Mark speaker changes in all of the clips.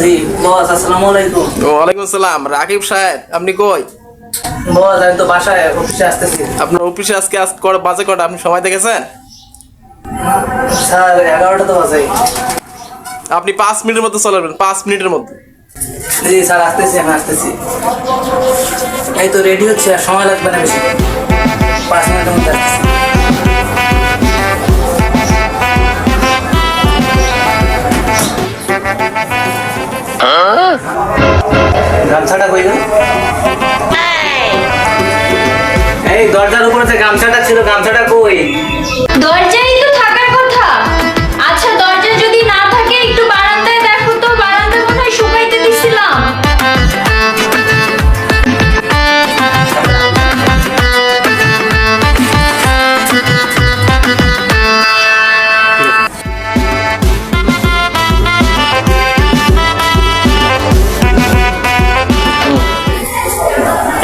Speaker 1: জি বস, আসসালামু আলাইকুম।
Speaker 2: ওয়ালাইকুম আসসালাম। রাকিব সাহেব, আপনি কই?
Speaker 1: বস, আমি তো বাসায় অফিসে আসতেছি।
Speaker 2: আপনার অফিসে আজকে বাজে কটা? আপনি সময় দেখেছেন?
Speaker 1: স্যার 11টা তো বাজে।
Speaker 2: আপনি 5 মিনিটের মধ্যে চলে আসবেন, 5 মিনিটের মধ্যে।
Speaker 1: জি স্যার, আসতেছি, আমি আসতেছি। এই তো রেডি হচ্ছে, আর সময় লাগবে না বেশি, 5 মিনিটের মধ্যে আসতেছি। গামছাটা কই গেল? এই দরজার উপরে যে গামছাটা ছিল, গামছাটা কই?
Speaker 3: দরজায় তো থাকার কথা। আচ্ছা, দরজা যদি না থাকে একটু বারান্দায় দেখো তো, বারান্দায় মনে হয় শুকাইতে দিছিলাম।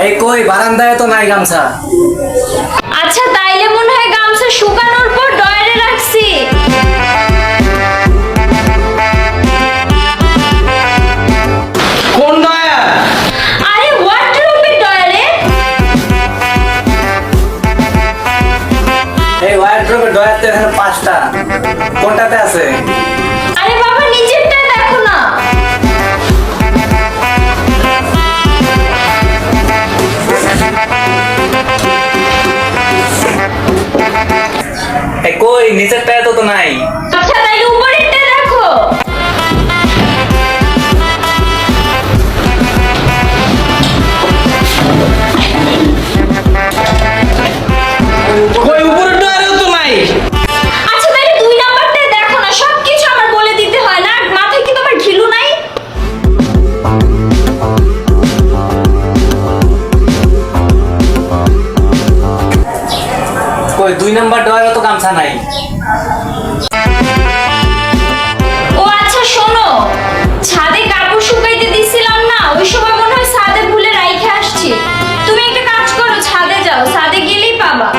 Speaker 1: এই কই, বারান্দায় তো নাই গামছা।
Speaker 3: আচ্ছা, তাইলে মনে হয় গামছা শুকানোর পর ডয়ারে রাখছি।
Speaker 1: কোন দয়া?
Speaker 3: আরে ওয়ার্ডরোবের ডয়ারে।
Speaker 1: এই ওয়ার্ডরোবের ডয়ার তো এখানে 5টা, কোনটাতে আছে?
Speaker 3: আরে বাবা, নিচেরটা দেখো না।
Speaker 1: এই কই, নিচেরটায় তো নাই।
Speaker 3: আচ্ছা, তাইলে উপরেরটা দেখো।
Speaker 1: কই, উপরের ডয়ারেও তো নাই।
Speaker 3: আচ্ছা, তাইলে 2 নাম্বারটা দেখো না। সবকিছু আমার বলে দিতে হয় না? মাথায় কি তোমার ঘিলু নাই?
Speaker 1: কই, 2 নাম্বার ডয়ারও তো গামছা নাই।
Speaker 3: ও আচ্ছা, শোনো, ছাদে কাপড় শুকাইতে দিছিলাম না, ওই সময় মনে হয় ছাদে ভুলে রাইখে আসছি। তুমি একটা কাজ করো, ছাদে যাও, ছাদে গেলেই পাবা।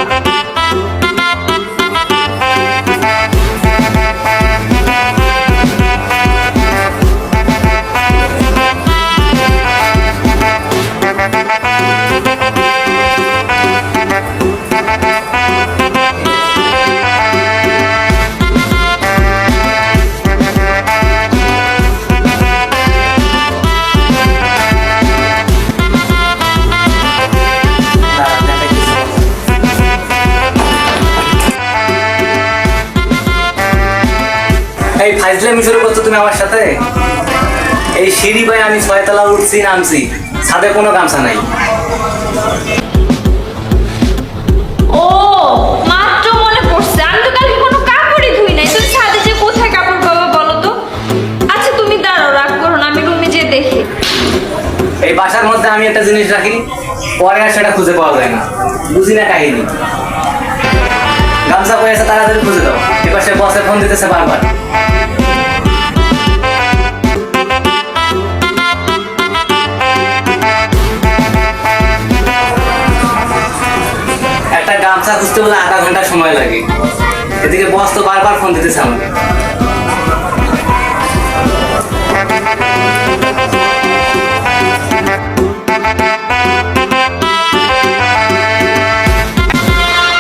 Speaker 1: এই ফাইজলামি শুরু করছো তুমি আমার সাথে? এই সিঁড়ি বাই আমি 6 তলা উঠছি, নামছি, ছাদে কোনো গামছা নাই।
Speaker 3: ও, মাত্র মনে পড়ছে, আমি তো কালকে কোনো কাপড়ই ধুই নাই। তুমি ছাদে যে কোথায় কাপড় পাবা বলো তো? আচ্ছা, তুমি দাঁড়াও, রাগ করো না, আমি রুমে যেয়ে দেখি।
Speaker 1: এই বাসার মধ্যে আমি একটা জিনিস রাখি, পরে আর সেটা খুঁজে পাওয়া যায় না, বুঝি না কাহিনী। গামছা কই আছে, তাড়াতাড়ি খুঁজে দাও। এবার সে বসে ফোন দিতেছে বারবার। একটা গামছা খুঁজতে বলে আধা ঘন্টা সময় লাগে, এদিকে বস তো বারবার ফোন দিতেছে আমাকে।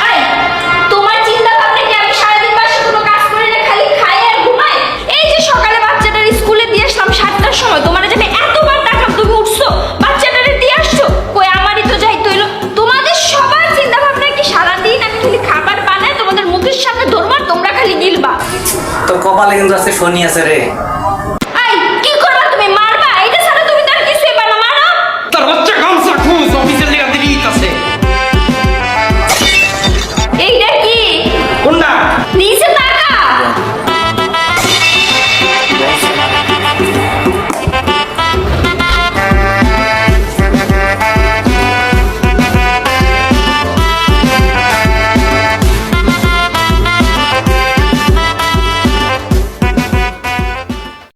Speaker 3: আরে, তোমার চিন্তা ভাবনা কি আমি সারাদিন বাসায় কোনো কাজ করি না, খালি খাই আর ঘুমাই? এই যে সকালে বাচ্চাটার স্কুলে দিয়ে আসলাম 7টার সময়, তোমার যে আমি এতবার ডাকলাম, তুমি উঠছো, বাচ্চাটারে দিয়ে আসছো, কই আমারই তো যাইতে হইলো। তোমাদের সবার চিন্তা ভাবনা কি সারাদিন আমি খালি খাবার বানাই তোমাদের মুখের সামনে ধরবো আর তোমরা খালি গিলবা?
Speaker 1: তোর কপালে কিন্তু আজকে শনি আছে রে।